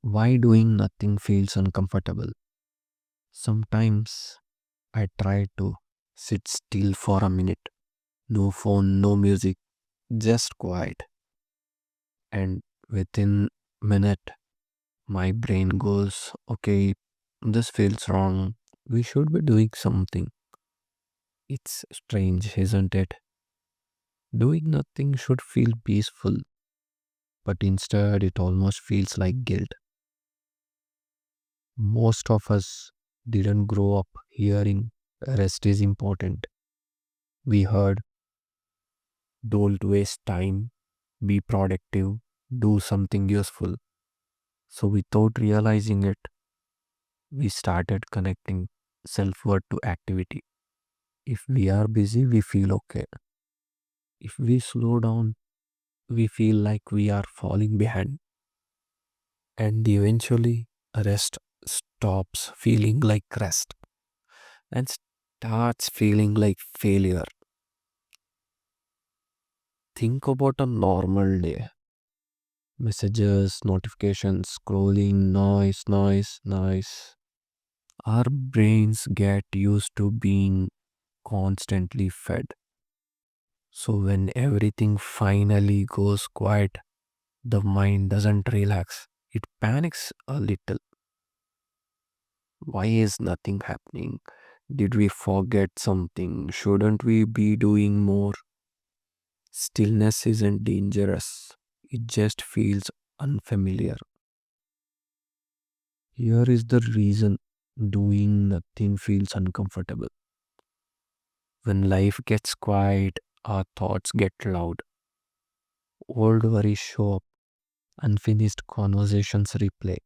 Why doing nothing feels uncomfortable? Sometimes I try to sit still for a minute. No phone, no music, just quiet. And within minute, my brain goes, okay, this feels wrong. We should be doing something. It's strange, isn't it? Doing nothing should feel peaceful, but instead it almost feels like guilt. Most of us didn't grow up hearing rest is important. We heard don't waste time, be productive, do something useful. So without realizing it, we started connecting self worth to activity. If we are busy, we feel okay. If we slow down, we feel like we are falling behind. And eventually, rest stops feeling like rest and starts feeling like failure. Think about a normal day: messages, notifications, scrolling, noise. Our brains get used to being constantly fed. So when everything finally goes quiet, the mind doesn't relax. It panics a little. Why is nothing happening? Did we forget something? Shouldn't we be doing more? Stillness isn't dangerous. It just feels unfamiliar. Here is the reason doing nothing feels uncomfortable. When life gets quiet, our thoughts get loud. Old worries show up, unfinished conversations replay.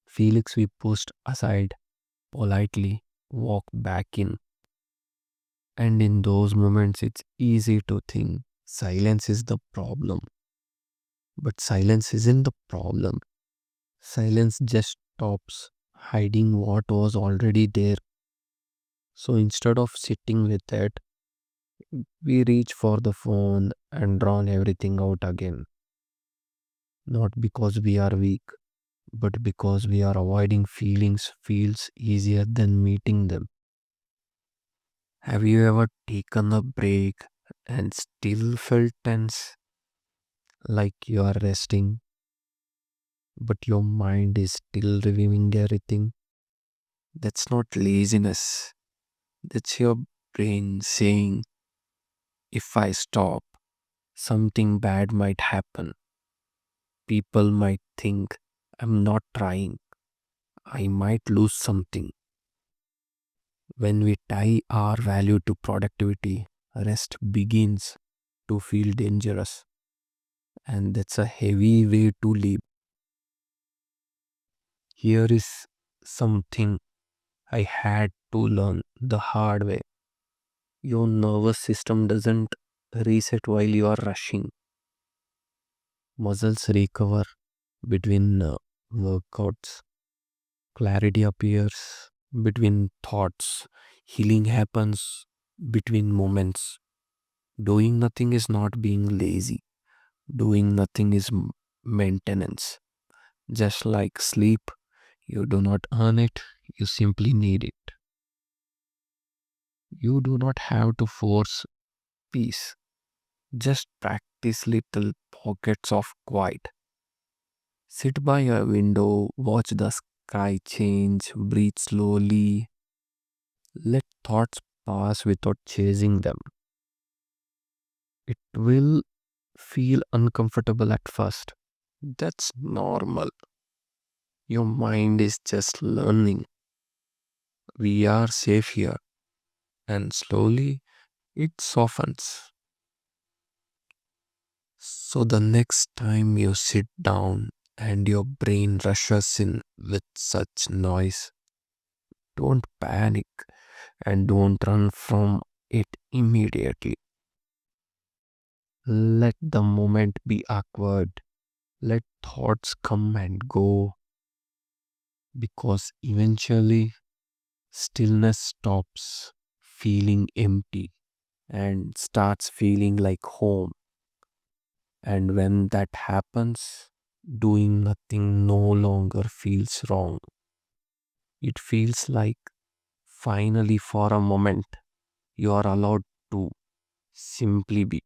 Feelings we pushed aside politely walk back in. And in those moments, it's easy to think silence is the problem. But silence isn't the problem. Silence just stops hiding what was already there. So instead of sitting with it, we reach for the phone and drown everything out again. Not because we are weak, but because we are avoiding feelings feels easier than meeting them. Have you ever taken a break and still felt tense, like you are resting, but your mind is still reviewing everything? That's not laziness. That's your brain saying, if I stop, something bad might happen. People might think I'm not trying. I might lose something. When we tie our value to productivity, rest begins to feel dangerous. And that's a heavy way to live. Here is something I had to learn the hard way. Your nervous system doesn't reset while you are rushing. Muscles recover between workouts. Clarity appears between thoughts. Healing happens between moments. Doing nothing is not being lazy. Doing nothing is maintenance. Just like sleep, you do not earn it, you simply need it. You do not have to force peace. Just practice little pockets of quiet. Sit by a window, watch the sky change, breathe slowly, let thoughts pass without chasing them. It will feel uncomfortable at first. That's normal. Your mind is just learning. We are safe here, and slowly it softens. So the next time you sit down and your brain rushes in with such noise, don't panic and don't run from it immediately. Let the moment be awkward. Let thoughts come and go because eventually stillness stops feeling empty and starts feeling like home. And when that happens, Doing nothing no longer feels wrong. It feels like finally, for a moment, you are allowed to simply be.